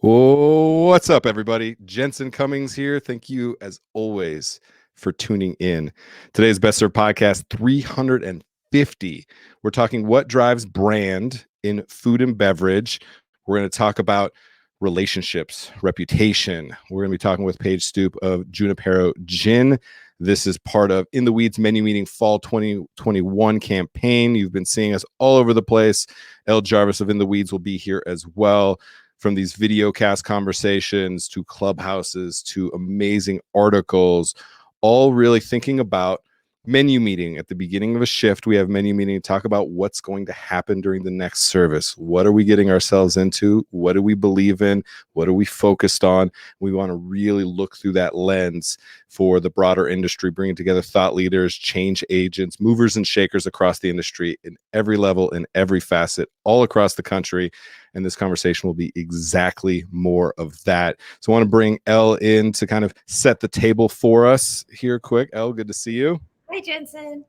What's up, everybody? Jensen Cummings here. Thank you, as always, for tuning in. Today's Best Served Podcast 350. We're talking what drives brand in food and beverage. We're going to talk about relationships, reputation. We're going to be talking with Paige Stroup of Junipero Gin. This is part of In the Weeds Menu Meeting Fall 2021 campaign. You've been seeing us all over the place. Elle Jarvis of In the Weeds will be here as well. From these video cast conversations to clubhouses to amazing articles, all really thinking about menu meeting. At the beginning of a shift, we have menu meeting to talk about what's going to happen during the next service. What are we getting ourselves into? What do we believe in? What are we focused on? We want to really look through that lens for the broader industry, bringing together thought leaders, change agents, movers and shakers across the industry in every level, in every facet, all across the country. And this conversation will be exactly more of that. So I want to bring Elle in to kind of set the table for us here quick. Elle, good to see you. Hi, Jensen.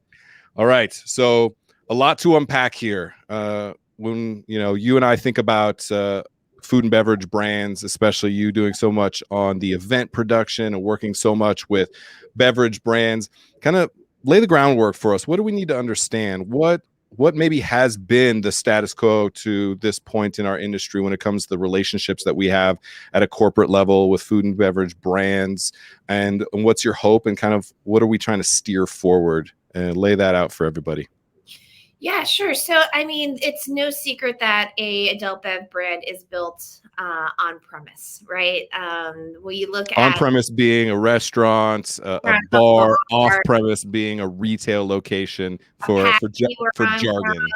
All right. So a lot to unpack here. When you and I think about food and beverage brands, especially you doing so much on the event production and working so much with beverage brands, kind of lay the groundwork for us. What do we need to understand? What maybe has been the status quo to this point in our industry when it comes to the relationships that we have at a corporate level with food and beverage brands, and what's your hope and kind of what are we trying to steer forward, and lay that out for everybody. Yeah, sure. So, I mean, it's no secret that a adult bev brand is built on premise, right? When you look On at premise being a restaurant, a bar. Off premise being a retail location for jargon.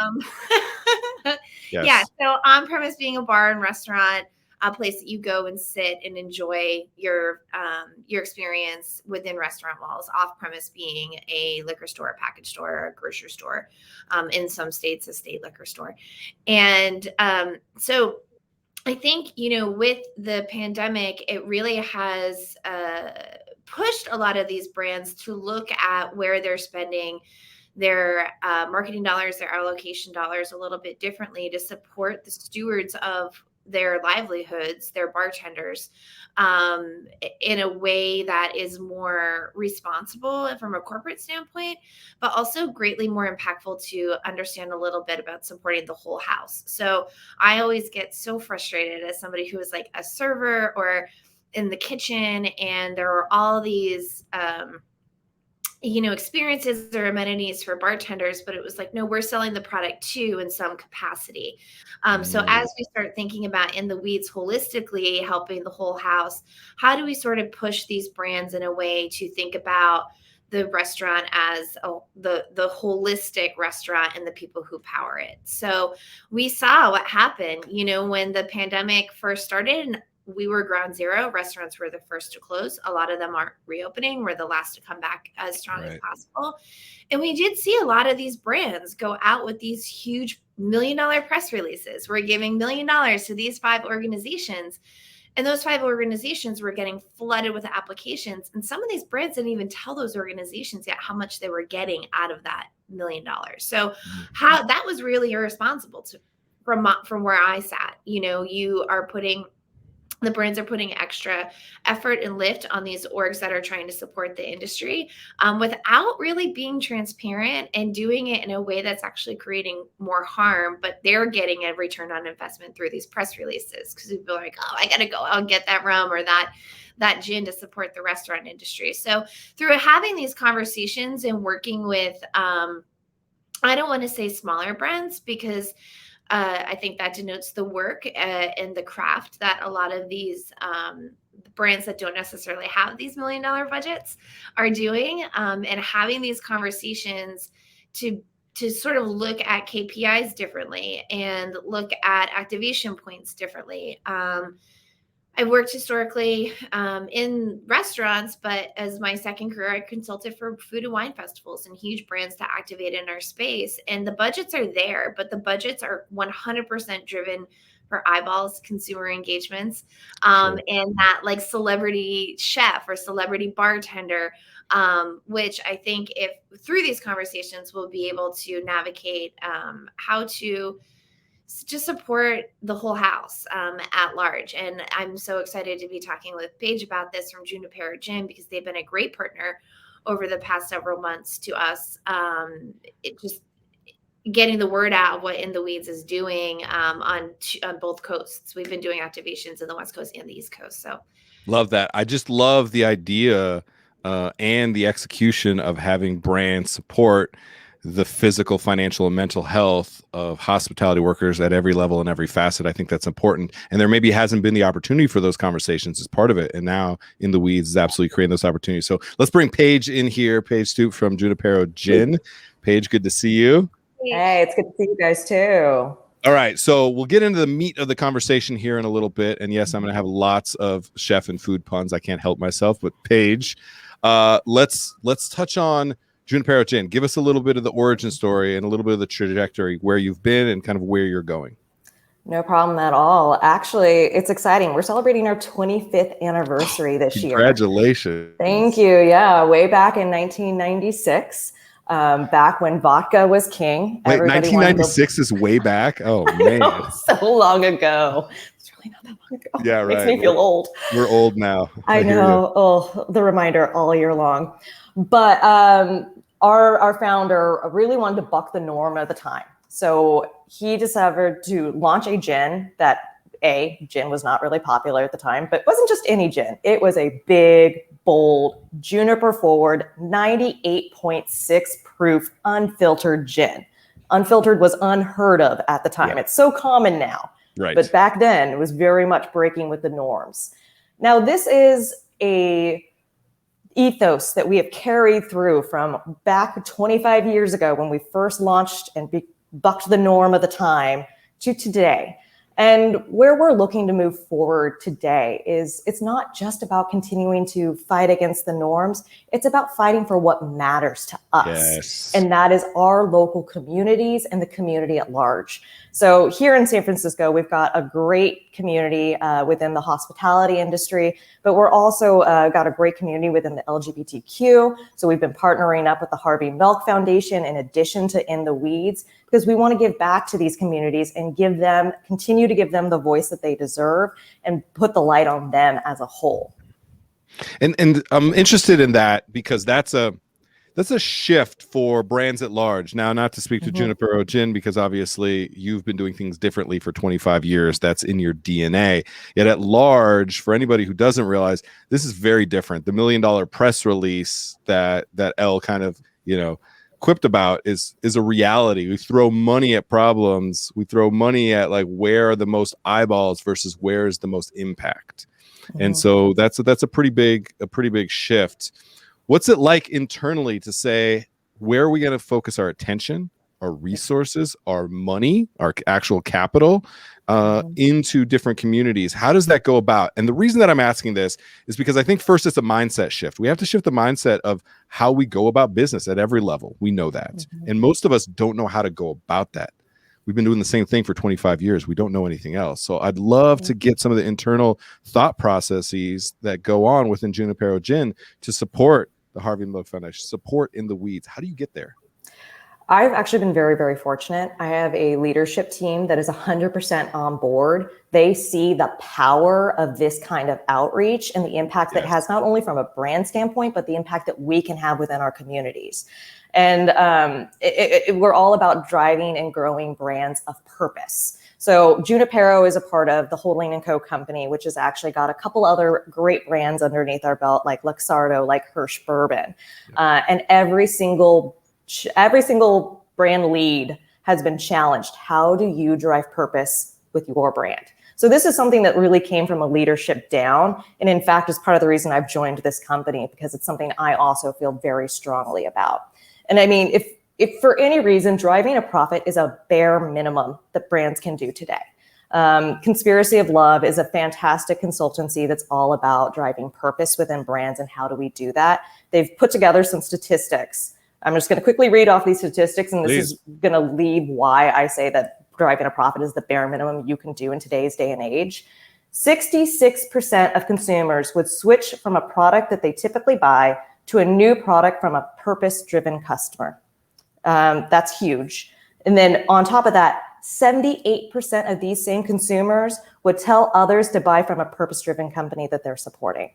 Yeah. Yes. So on premise being a bar and restaurant, a place that you go and sit and enjoy your experience within restaurant walls. Off premise being a liquor store, a package store, or a grocery store. In some states, a state liquor store. And so I think, with the pandemic, it really has pushed a lot of these brands to look at where they're spending their marketing dollars, their allocation dollars a little bit differently to support the stewards of their livelihoods, their bartenders, in a way that is more responsible from a corporate standpoint, but also greatly more impactful to understand a little bit about supporting the whole house. So I always get so frustrated as somebody who is like a server or in the kitchen, and there are all these experiences or amenities for bartenders, but it was like, no, we're selling the product too in some capacity. So as we start thinking about In the Weeds holistically, helping the whole house, how do we sort of push these brands in a way to think about the restaurant as the holistic restaurant and the people who power it? So we saw what happened, when the pandemic first started, and we were ground zero. Restaurants were the first to close. A lot of them aren't reopening. We're the last to come back as strong as possible. And we did see a lot of these brands go out with these huge $1 million press releases. We're giving $1 million to these 5 organizations. And those 5 organizations were getting flooded with applications. And some of these brands didn't even tell those organizations yet how much they were getting out of that $1 million. So how that was really irresponsible from where I sat. The brands are putting extra effort and lift on these orgs that are trying to support the industry without really being transparent and doing it in a way that's actually creating more harm, but they're getting a return on investment through these press releases because people are like, oh, I got to go out and get that rum or that gin to support the restaurant industry. So through having these conversations and working with, I don't want to say smaller brands because I think that denotes the work and the craft that a lot of these brands that don't necessarily have these $1 million budgets are doing, and having these conversations to sort of look at KPIs differently and look at activation points differently. I've worked historically in restaurants, but as my second career, I consulted for food and wine festivals and huge brands to activate in our space. And the budgets are there, but the budgets are 100% driven for eyeballs, consumer engagements, and that like celebrity chef or celebrity bartender, which I think if through these conversations, we'll be able to navigate how to just support the whole house at large. And I'm so excited to be talking with Paige about this from Junipero Gin, because they've been a great partner over the past several months to us. It just getting the word out of what In the Weeds is doing on both coasts. We've been doing activations in the West Coast and the East Coast. So Love that. I just love the idea and the execution of having brands support the physical, financial, and mental health of hospitality workers at every level and every facet. I think that's important. And there maybe hasn't been the opportunity for those conversations as part of it. And now In the Weeds is absolutely creating those opportunities. So let's bring Paige in here. Paige Stroup from Junipero Gin. Paige, good to see you. Hey, it's good to see you guys too. All right, so we'll get into the meat of the conversation here in a little bit. And yes, I'm going to have lots of chef and food puns. I can't help myself. But Paige, let's touch on Junipero Gin. Give us a little bit of the origin story and a little bit of the trajectory, where you've been and kind of where you're going. No problem at all. Actually, it's exciting. We're celebrating our 25th anniversary this year. Congratulations. Thank you. Yeah, way back in 1996. Back when vodka was king. Wait, 1996 is way back? Oh, man. So long ago. It's really not that long ago. Yeah, right. Makes me feel old. We're old now. I know. Oh, the reminder all year long. But our founder really wanted to buck the norm at the time. So he decided to launch a gin that, gin was not really popular at the time, but it wasn't just any gin. It was a big, bold, juniper forward, 98.6 proof, unfiltered gin. Unfiltered was unheard of at the time. Yeah. It's so common now. Right. But back then, it was very much breaking with the norms. Now, this is a ethos that we have carried through from back 25 years ago when we first launched and bucked the norm of the time to today. And where we're looking to move forward today is it's not just about continuing to fight against the norms. It's about fighting for what matters to us. Yes. And that is our local communities and the community at large. So here in San Francisco, we've got a great community within the hospitality industry, but we're also got a great community within the LGBTQ. So we've been partnering up with the Harvey Milk Foundation in addition to In the Weeds, because we want to give back to these communities and continue to give them the voice that they deserve and put the light on them as a whole. And I'm interested in that because that's a shift for brands at large. Now, not to speak to Junipero Gin, because obviously you've been doing things differently for 25 years. That's in your DNA. Yet at large, for anybody who doesn't realize, this is very different. The $1 million press release that Elle kind of, quipped about is a reality. We throw money at problems. We throw money at like where are the most eyeballs versus where is the most impact. And so that's a pretty big shift. What's it like internally to say, where are we going to focus our attention, our resources, our money, our actual capital into different communities? How does that go about? And the reason that I'm asking this is because I think first it's a mindset shift. We have to shift the mindset of how we go about business at every level. We know that. And most of us don't know how to go about that. We've been doing the same thing for 25 years. We don't know anything else. So I'd love to get some of the internal thought processes that go on within Junipero Gin to support the Harvey Milk Foundation, support In the Weeds. How do you get there? I've actually been very, very fortunate. I have a leadership team that is 100% on board. They see the power of this kind of outreach and the impact that it has, not only from a brand standpoint, but the impact that we can have within our communities. And we're all about driving and growing brands of purpose. So Junipero is a part of the Hotaling & Co. company, which has actually got a couple other great brands underneath our belt, like Luxardo, like Hirsch Bourbon. And every single brand lead has been challenged. How do you drive purpose with your brand? So this is something that really came from a leadership down. And in fact, is part of the reason I've joined this company, because it's something I also feel very strongly about. And I mean, if for any reason, driving a profit is a bare minimum that brands can do today. Conspiracy of Love is a fantastic consultancy that's all about driving purpose within brands and how do we do that. They've put together some statistics. I'm just going to quickly read off these statistics, and this is going to lead why I say that driving a profit is the bare minimum you can do in today's day and age. 66% of consumers would switch from a product that they typically buy to a new product from a purpose-driven customer. That's huge. And then on top of that, 78% of these same consumers would tell others to buy from a purpose-driven company that they're supporting.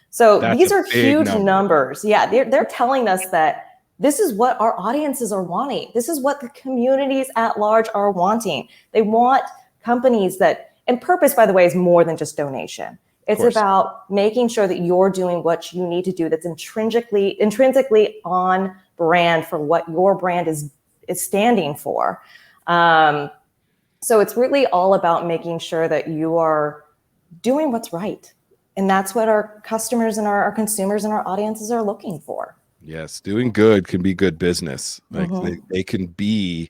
So these are huge numbers. Yeah, they're telling us that this is what our audiences are wanting. This is what the communities at large are wanting. They want companies that, and purpose, by the way, is more than just donation. It's about making sure that you're doing what you need to do that's intrinsically on brand for what your brand is standing for. So it's really all about making sure that you are doing what's right. And that's what our customers and our consumers and our audiences are looking for. Yes, doing good can be good business. Like they can be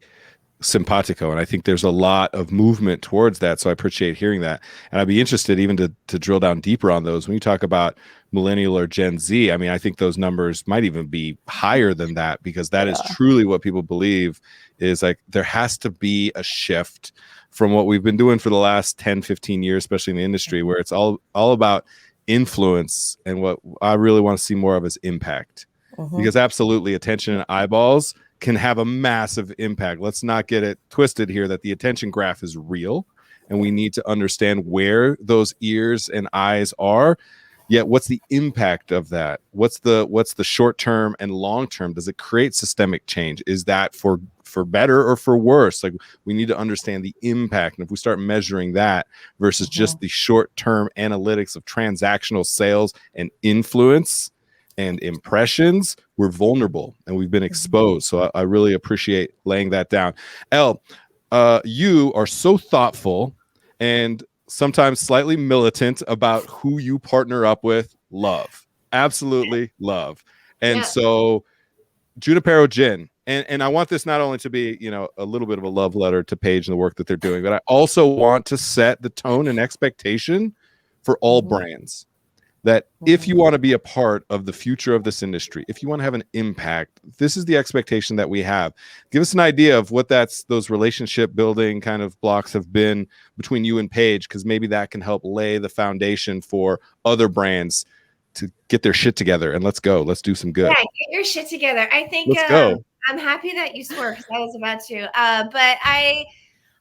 simpatico, and I think there's a lot of movement towards that. So I appreciate hearing that, and I'd be interested even to drill down deeper on those. When you talk about millennial or Gen Z, I mean, I think those numbers might even be higher than that, because that is truly what people believe is like there has to be a shift from what we've been doing for the last 10, 15 years, especially in the industry, where it's all about influence, and what I really want to see more of is impact. Because absolutely, attention and eyeballs can have a massive impact. Let's not get it twisted here that the attention graph is real, and we need to understand where those ears and eyes are. Yet what's the impact of that? What's the short term and long term? Does it create systemic change? Is that for better or for worse? Like, we need to understand the impact. And if we start measuring that versus just the short term analytics of transactional sales and influence and impressions, we're vulnerable and we've been exposed. So I really appreciate laying that down. Elle, you are so thoughtful and sometimes slightly militant about who you partner up with. Love, absolutely love. And so Junipero Gin, and I want this not only to be, you know, a little bit of a love letter to Paige and the work that they're doing, but I also want to set the tone and expectation for all brands. That if you want to be a part of the future of this industry, if you want to have an impact, this is the expectation that we have. Give us an idea of what those relationship building kind of blocks have been between you and Paige, because maybe that can help lay the foundation for other brands to get their shit together. And let's go. Let's do some good. Yeah, get your shit together. I think let's go. I'm happy that you swore, because I was about to. But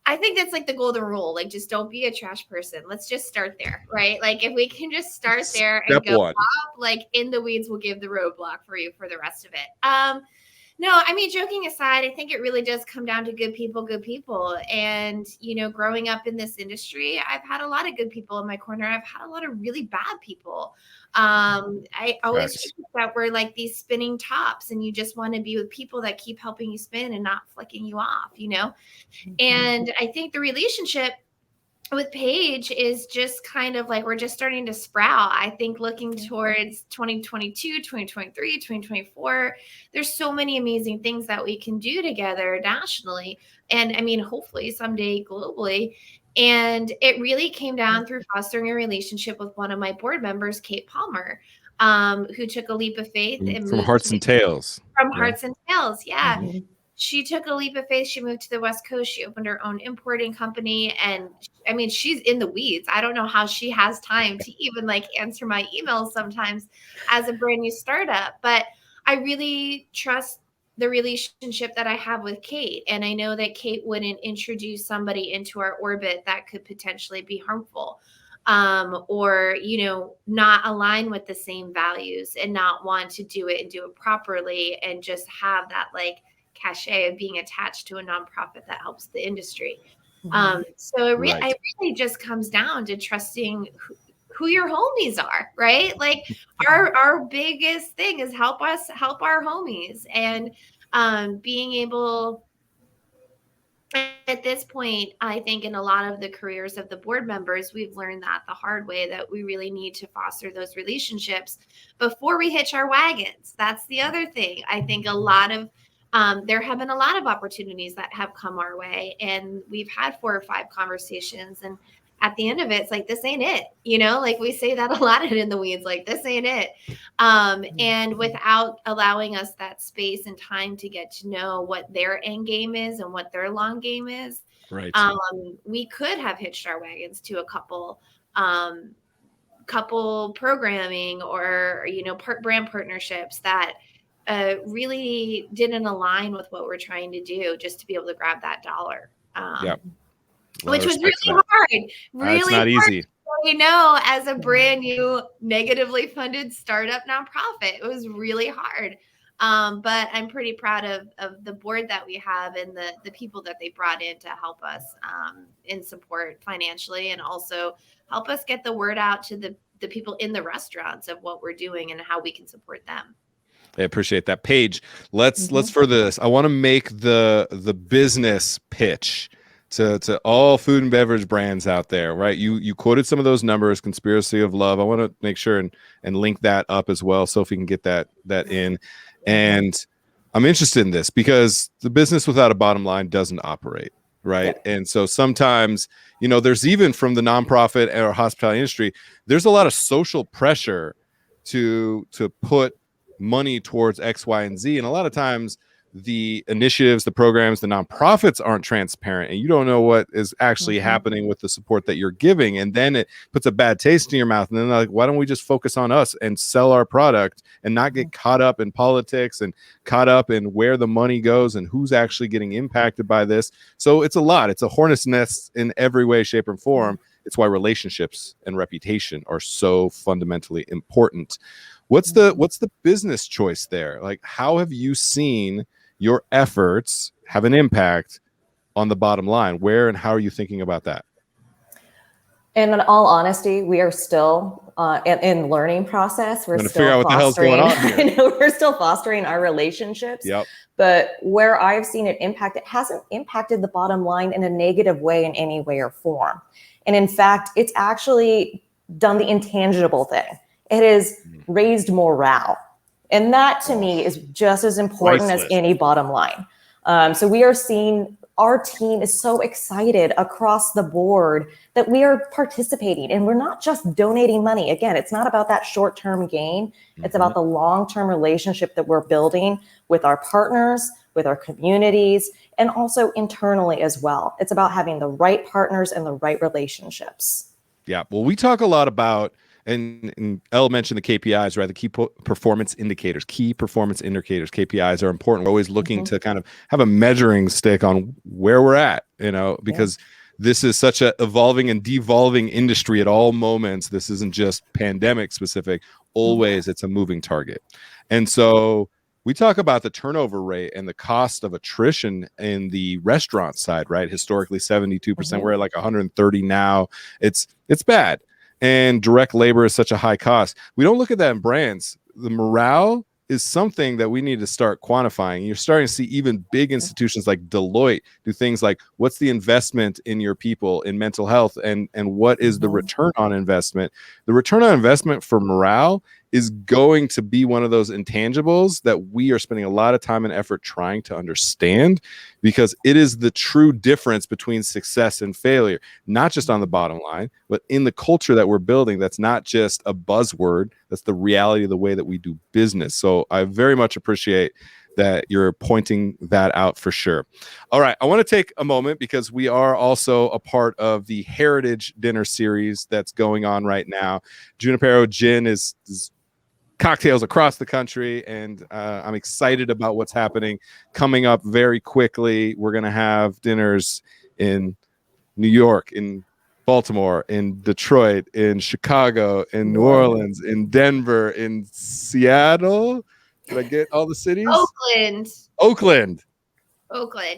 I think that's like the golden rule. Like, just don't be a trash person. Let's just start there, right? Like, if we can just start there and go up, like, in the weeds will give the roadblock for you for the rest of it. No, I mean, joking aside, I think it really does come down to good people. And, you know, growing up in this industry, I've had a lot of good people in my corner. I've had a lot of really bad people. I always think that we're like these spinning tops, and you just want to be with people that keep helping you spin and not flicking you off, you know? And I think the relationship with Paige is just kind of like, we're just starting to sprout. I think looking towards 2022, 2023, 2024, there's so many amazing things that we can do together nationally. And I mean, hopefully someday globally. And it really came down through fostering a relationship with one of my board members, Kate Palmer, who took a leap of faith and from Hearts and Tails. From Hearts and Tails, yeah. She took a leap of faith. She moved to the West Coast. She opened her own importing company. And I mean, she's in the weeds. I don't know how she has time to even like answer my emails sometimes as a brand new startup. But I really trust the relationship that I have with Kate. And I know that Kate wouldn't introduce somebody into our orbit that could potentially be harmful. Or, you know, not align with the same values and not want to do it and do it properly and just have that like cachet of being attached to a nonprofit that helps the industry. So it really just comes down to trusting who your homies are, right? Like our biggest thing is help our homies, and being able at this point, I think in a lot of the careers of the board members, we've learned that the hard way, that we really need to foster those relationships before we hitch our wagons. That's the other thing. I think there have been a lot of opportunities that have come our way, and we've had 4 or 5 conversations, and at the end of it, it's like, this ain't it, you know, like we say that a lot in the weeds, like this ain't it. And without allowing us that space and time to get to know what their end game is and what their long game is, we could have hitched our wagons to a couple programming or, you know, brand partnerships that really didn't align with what we're trying to do, just to be able to grab that dollar. Yeah. Which was really hard. Really it's not hard. easy. You know, as a brand new negatively funded startup nonprofit, it was really hard. But I'm pretty proud of the board that we have and the people that they brought in to help us in support financially, and also help us get the word out to the people in the restaurants of what we're doing and how we can support them. I appreciate that. Paige, let's further this. I want to make the business pitch to all food and beverage brands out there, right? You quoted some of those numbers, Conspiracy of Love. I want to make sure and link that up as well, so if we can get that in. And I'm interested in this because the business without a bottom line doesn't operate, right? Yeah. And so sometimes, you know, there's even from the nonprofit or hospitality industry, there's a lot of social pressure to put money towards X, Y, and Z. And a lot of times the initiatives, the programs, the nonprofits aren't transparent, and you don't know what is actually happening with the support that you're giving. And then it puts a bad taste in your mouth. And then they're like, why don't we just focus on us and sell our product and not get caught up in politics and caught up in where the money goes and who's actually getting impacted by this? So it's a lot. It's a hornet's nest in every way, shape, and form. It's why relationships and reputation are so fundamentally important. What's the business choice there? Like, how have you seen your efforts have an impact on the bottom line? Where and how are you thinking about that? And in all honesty, we are still in learning process. We're still fostering. I know we're still fostering our relationships. Yep. But where I've seen it impact, it hasn't impacted the bottom line in a negative way in any way or form. And in fact, it's actually done the intangible thing. It has raised morale. And that to me is just as important as any bottom line. So we are seeing our team is so excited across the board that we are participating, and we're not just donating money. Again, it's not about that short-term gain. It's about the long-term relationship that we're building with our partners, with our communities, and also internally as well. It's about having the right partners and the right relationships. Yeah. Well, we talk a lot about, and Elle mentioned the KPIs, right? The key performance indicators, KPIs are important. We're always looking to kind of have a measuring stick on where we're at, you know, because this is such a evolving and devolving industry at all moments. This isn't just pandemic specific. Always it's a moving target. And so we talk about the turnover rate and the cost of attrition in the restaurant side, right? Historically 72%, we're at like 130 now. It's bad. And direct labor is such a high cost. We don't look at that in brands. The morale is something that we need to start quantifying. You're starting to see even big institutions like Deloitte do things like, what's the investment in your people in mental health, and what is the return on investment? The return on investment for morale is going to be one of those intangibles that we are spending a lot of time and effort trying to understand, because it is the true difference between success and failure, not just on the bottom line, but in the culture that we're building. That's not just a buzzword. That's the reality of the way that we do business. So I very much appreciate that you're pointing that out for sure. All right. I want to take a moment because we are also a part of the Heritage Dinner series that's going on right now. Junipero Gin is cocktails across the country, and I'm excited about what's happening coming up very quickly. We're going to have dinners in New York, in Baltimore, in Detroit, in Chicago, in New Orleans, in Denver, in Seattle. Did I get all the cities? Oakland,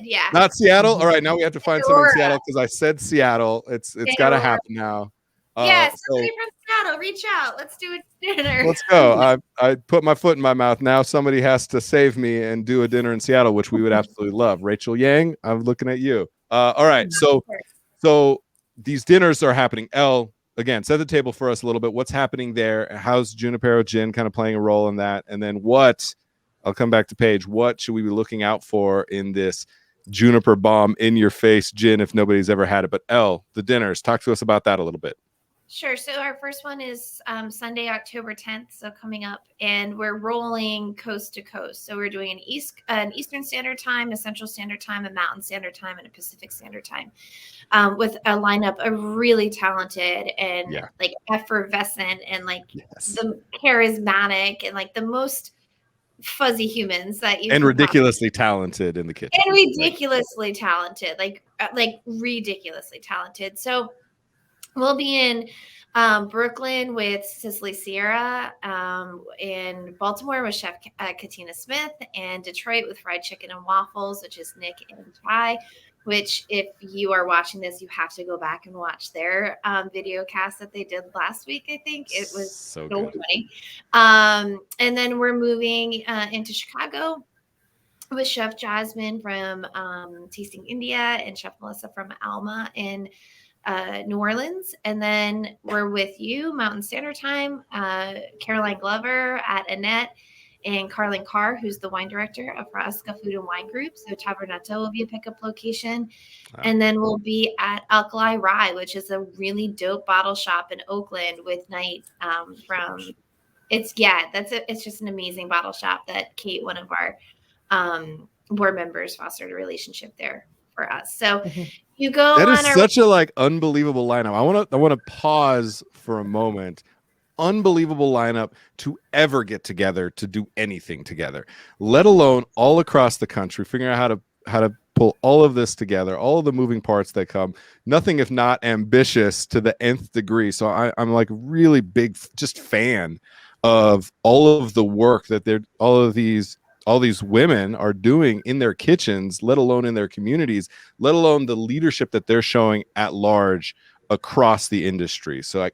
yeah. Not Seattle. All right, now we have to find someone in Seattle because I said Seattle. It's got to happen now. Somebody from Seattle, reach out. Let's do a dinner. Let's go. I put my foot in my mouth. Now somebody has to save me and do a dinner in Seattle, which we would absolutely love. Rachel Yang, I'm looking at you. All right, so these dinners are happening. Elle, again, set the table for us a little bit. What's happening there? How's Junipero Gin kind of playing a role in that? And then I'll come back to Paige. What should we be looking out for in this Juniper bomb in your face gin if nobody's ever had it? But Elle, the dinners, talk to us about that a little bit. Sure. So our first one is Sunday, October 10th. So coming up, and we're rolling coast to coast. So we're doing an Eastern Standard Time, a Central Standard Time, a Mountain Standard Time, and a Pacific Standard Time, with a lineup of really talented and like effervescent and like the charismatic and like the most fuzzy humans that you and can ridiculously talented in the kitchen. and ridiculously talented, like ridiculously talented. So we'll be in Brooklyn with Cicely Sierra, in Baltimore with Chef Katina Smith, and Detroit with Fried Chicken and Waffles, which is Nick and Chai. Which, if you are watching this, you have to go back and watch their video cast that they did last week. I think it was so funny. And then we're moving into Chicago with Chef Jasmine from Tasting India and Chef Melissa from Alma in New Orleans. And then we're with you, Mountain Standard Time, Caroline Glover at Annette, and Carlin Carr, who's the wine director of Frasca Food and Wine Group. So Tavernetto will be a pickup location. Wow. And then we'll be at Alkali Rye, which is a really dope bottle shop in Oakland with Knight it's just an amazing bottle shop that Kate, one of our board members, fostered a relationship there for us. So you go that on is such a unbelievable lineup. I want to pause for a moment. Unbelievable lineup to ever get together to do anything together, let alone all across the country, figuring out how to pull all of this together, all of the moving parts that come. Nothing if not ambitious to the nth degree. So I'm like really big just fan of all of the work that all these women are doing in their kitchens, let alone in their communities, let alone the leadership that they're showing at large across the industry. So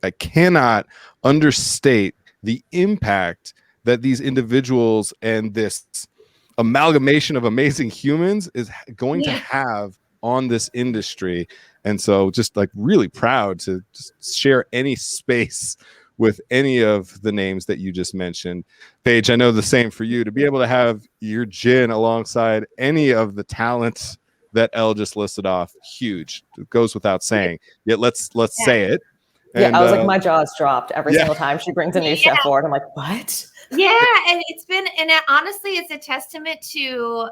I cannot understate the impact that these individuals and this amalgamation of amazing humans is going to have on this industry. And so just really proud to just share any space with any of the names that you just mentioned. Paige, I know the same for you, to be able to have your gin alongside any of the talents that Elle just listed off. Huge. It goes without saying, yet let's say it. And, I was like, my jaw's dropped every single time she brings a new chef forward. I'm like, what? Yeah, and honestly, it's a testament to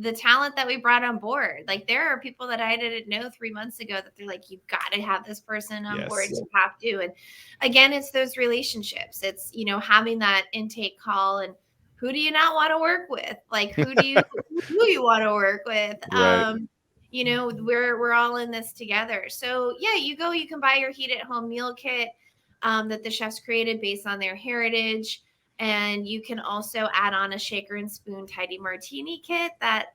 the talent that we brought on board. Like, there are people that I didn't know 3 months ago that they're like, you've got to have this person on board. You have to. And again, it's those relationships. It's, having that intake call and who do you not want to work with? Like, who you want to work with? Right. We're all in this together. So yeah, you can buy your heat at home meal kit that the chefs created based on their heritage. And you can also add on a shaker and spoon tidy martini kit that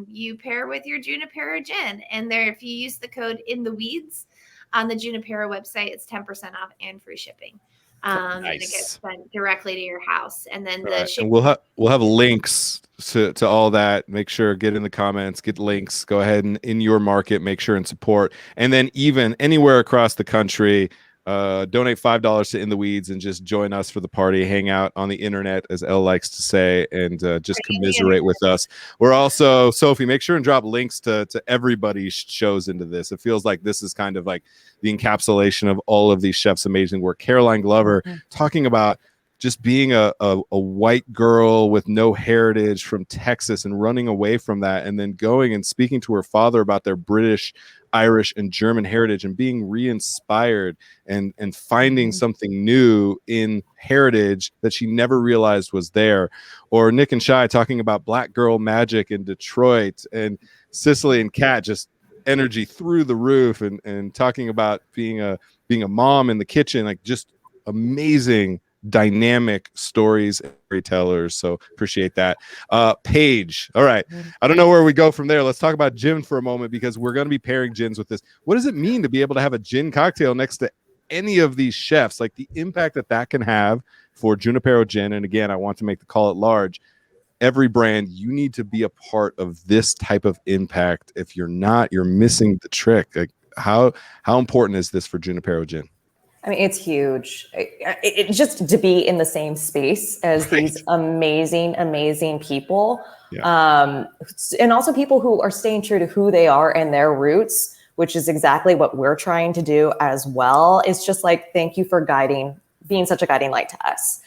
you pair with your Junipero Gin. And if you use the code In the Weeds on the Junipero website, it's 10% off and free shipping. Nice. And it gets sent directly to your house. And then and we'll have links to all that. Make sure, get in the comments, get links, go ahead and in your market, make sure and support. And then even anywhere across the country, donate $5 to In the Weeds and just join us for the party, hang out on the internet, as Elle likes to say, and just commiserate with us. We're also, Sophie, make sure and drop links to everybody's shows into this. It feels like this is kind of like the encapsulation of all of these chefs' amazing work. Caroline Glover talking about just being a white girl with no heritage from Texas and running away from that, and then going and speaking to her father about their British, Irish, and German heritage and being re-inspired and finding something new in heritage that she never realized was there. Or Nick and Shai talking about Black girl magic in Detroit, and Cicely and Kat just energy through the roof, and talking about being a mom in the kitchen, like just amazing dynamic stories and storytellers. So appreciate that. Paige, all right, I don't know where we go from there. Let's talk about gin for a moment, because we're going to be pairing gins with this. What does it mean to be able to have a gin cocktail next to any of these chefs? Like the impact that can have for Junipero Gin. And again, I want to make the call at large. Every brand, you need to be a part of this type of impact. If you're not, you're missing the trick. Like how important is this for Junipero Gin? I mean, it's huge. It just to be in the same space as these amazing, amazing people. Yeah. And also people who are staying true to who they are and their roots, which is exactly what we're trying to do as well. It's just like, thank you for being such a guiding light to us.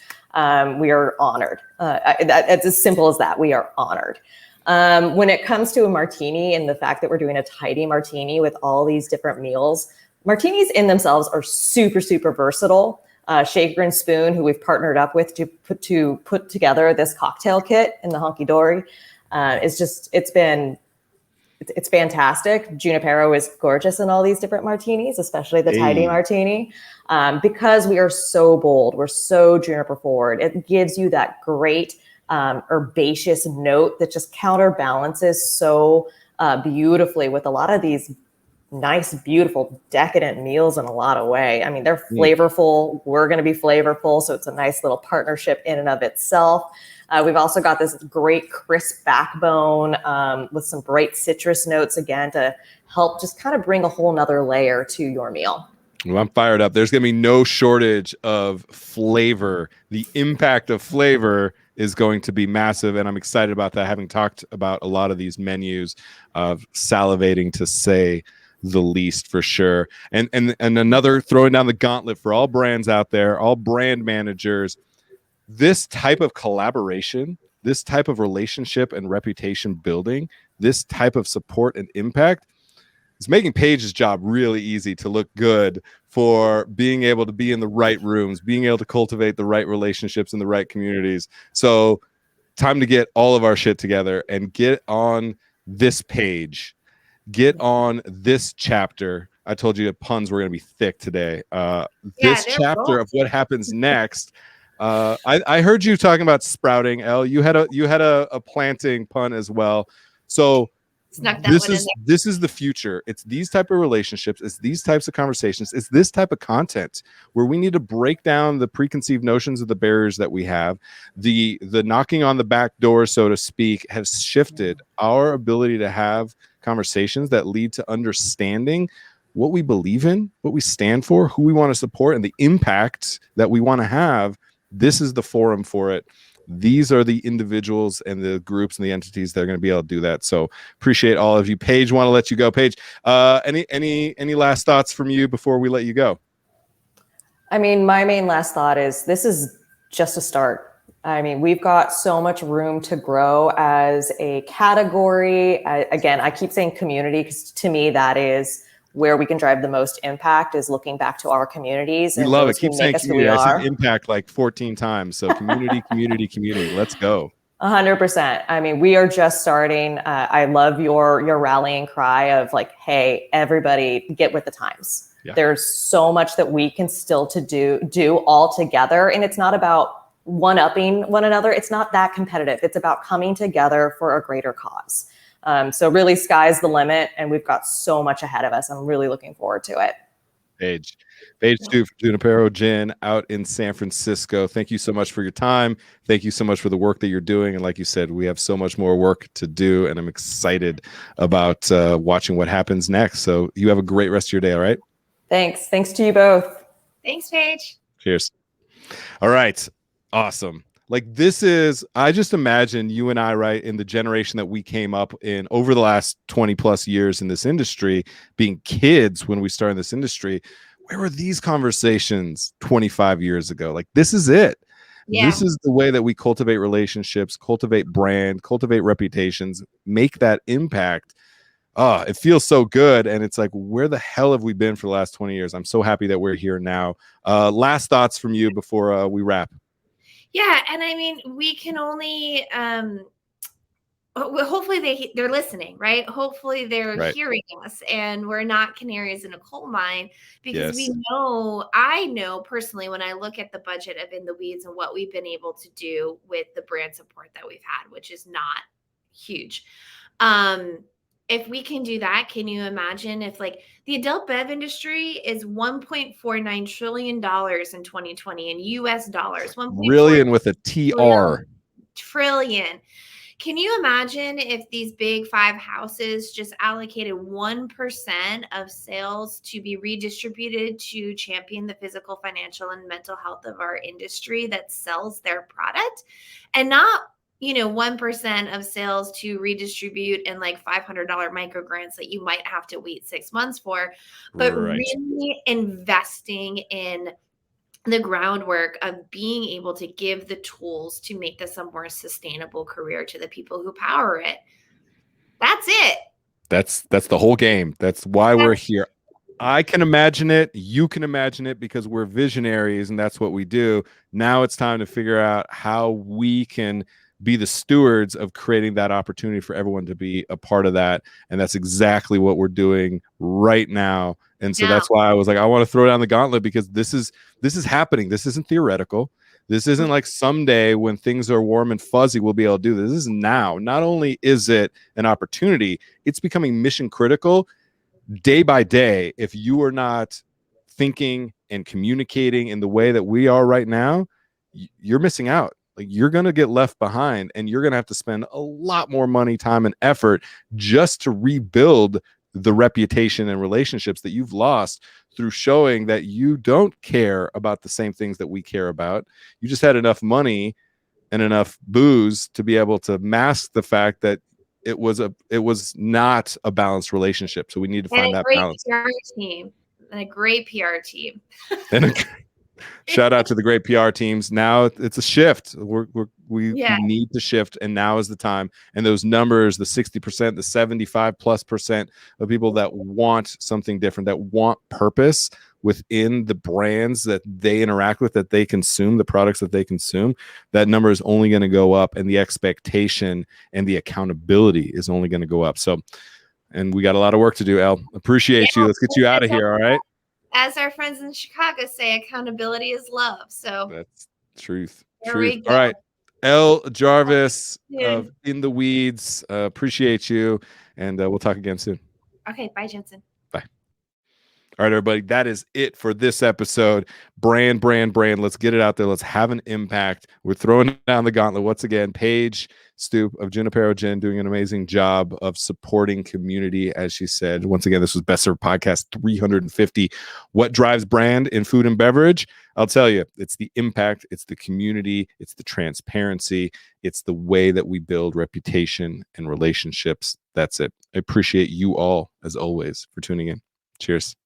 We are honored. It's as simple as that. We are honored. When it comes to a martini and the fact that we're doing a tidy martini with all these different meals, martinis in themselves are super, super versatile. Shaker and Spoon, who we've partnered up with to put together this cocktail kit in the Hunky Dory. It's fantastic. Junipero is gorgeous in all these different martinis, especially the tidy martini, because we are so bold. We're so juniper forward. It gives you that great herbaceous note that just counterbalances so beautifully with a lot of these nice, beautiful, decadent meals in a lot of way. I mean, they're flavorful. We're going to be flavorful. So it's a nice little partnership in and of itself. We've also got this great crisp backbone with some bright citrus notes, again, to help just kind of bring a whole nother layer to your meal. Well, I'm fired up. There's going to be no shortage of flavor. The impact of flavor is going to be massive, and I'm excited about that, having talked about a lot of these menus, of salivating to say the least, for sure. And another, throwing down the gauntlet for all brands out there, all brand managers, this type of collaboration, this type of relationship and reputation building, this type of support and impact is making Paige's job really easy to look good, for being able to be in the right rooms, being able to cultivate the right relationships in the right communities. So time to get all of our shit together and get on this page, get on this chapter. I told you that puns were going to be thick today. This chapter of what happens next. I heard you talking about sprouting, Elle. You had a planting pun as well. So this is the future. It's these type of relationships. It's these types of conversations. It's this type of content where we need to break down the preconceived notions of the barriers that we have. The knocking on the back door, so to speak, has shifted our ability to have conversations that lead to understanding what we believe in, what we stand for, who we want to support, and the impact that we want to have. This is the forum for it. These are the individuals and the groups and the entities that are going to be able to do that. So appreciate all of you. Paige, want to let you go. Paige, any last thoughts from you before we let you go? I mean, my main last thought is this is just a start. I mean, we've got so much room to grow as a category. Again, I keep saying community because to me, that is where we can drive the most impact, is looking back to our communities. We and love it. Keep saying community. I said impact like 14 times. So community, community, community. Let's go. 100%. I mean, we are just starting. I love your rallying cry of like, hey, everybody get with the times. Yeah. There's so much that we can still do all together. And it's not about one-upping one another. It's not that competitive. It's about coming together for a greater cause. So really sky's the limit, and we've got so much ahead of us. I'm really looking forward to it. Paige Stroup, Junipero Gin out in San Francisco. Thank you so much for your time. Thank you so much for the work that you're doing. And like you said, we have so much more work to do, and I'm excited about watching what happens next. So you have a great rest of your day. All right. Thanks. Thanks to you both. Thanks, Paige. Cheers. All right. Awesome. Like this is, I just imagine you and I, right, in the generation that we came up in over the last 20 plus years in this industry, being kids when we started this industry, where were these conversations 25 years ago? Like this is it. Yeah. This is the way that we cultivate relationships, cultivate brand, cultivate reputations, make that impact. It feels so good. And it's like, where the hell have we been for the last 20 years? I'm so happy that we're here now. Last thoughts from you before we wrap. Yeah, and I mean, we can only hopefully they're listening, right? Hopefully they're hearing us, and we're not canaries in a coal mine, because I know personally, when I look at the budget of In the Weeds and what we've been able to do with the brand support that we've had, which is not huge. If we can do that, can you imagine if like the adult bev industry is $1.49 trillion in 2020 in US dollars, trillion with a TR. Trillion. Can you imagine if these big five houses just allocated 1% of sales to be redistributed to champion the physical, financial, and mental health of our industry that sells their product, and not 1% of sales to redistribute in like $500 micro grants that you might have to wait 6 months for, but really investing in the groundwork of being able to give the tools to make this a more sustainable career to the people who power it. That's it. That's the whole game. That's why we're here. I can imagine it. You can imagine it because we're visionaries and that's what we do. Now it's time to figure out how we can be the stewards of creating that opportunity for everyone to be a part of that. And that's exactly what we're doing right now. And so that's why I was like, I want to throw down the gauntlet because this is happening. This isn't theoretical. This isn't like someday when things are warm and fuzzy, we'll be able to do this. This is now. Not only is it an opportunity, it's becoming mission critical day by day. If you are not thinking and communicating in the way that we are right now, you're missing out. Like, you're going to get left behind and you're going to have to spend a lot more money, time, and effort just to rebuild the reputation and relationships that you've lost through showing that you don't care about the same things that we care about. You just had enough money and enough booze to be able to mask the fact that it was not a balanced relationship. So we need to find that balance. And a great PR team. And shout out to the great PR teams. Now it's a shift. We need to shift, and now is the time. And those numbers, the 60%, the 75+% of people that want something different, that want purpose within the brands that they interact with, that they consume, the products that they consume, that number is only going to go up, and the expectation and the accountability is only going to go up. So, and we got a lot of work to do, El. Appreciate you. Let's get you out of here. All right. As our friends in Chicago say, accountability is love. So that's truth. Truth. All right. El Jarvis of In the Weeds. Appreciate you. And we'll talk again soon. Okay. Bye, Jensen. Bye. All right, everybody. That is it for this episode. Brand. Let's get it out there. Let's have an impact. We're throwing down the gauntlet once again. Paige Stroup of Junipero Gin doing an amazing job of supporting community, as she said. Once again, this was Best Served Podcast 350. What drives brand in food and beverage? I'll tell you, it's the impact, it's the community, it's the transparency, it's the way that we build reputation and relationships. That's it. I appreciate you all, as always, for tuning in. Cheers.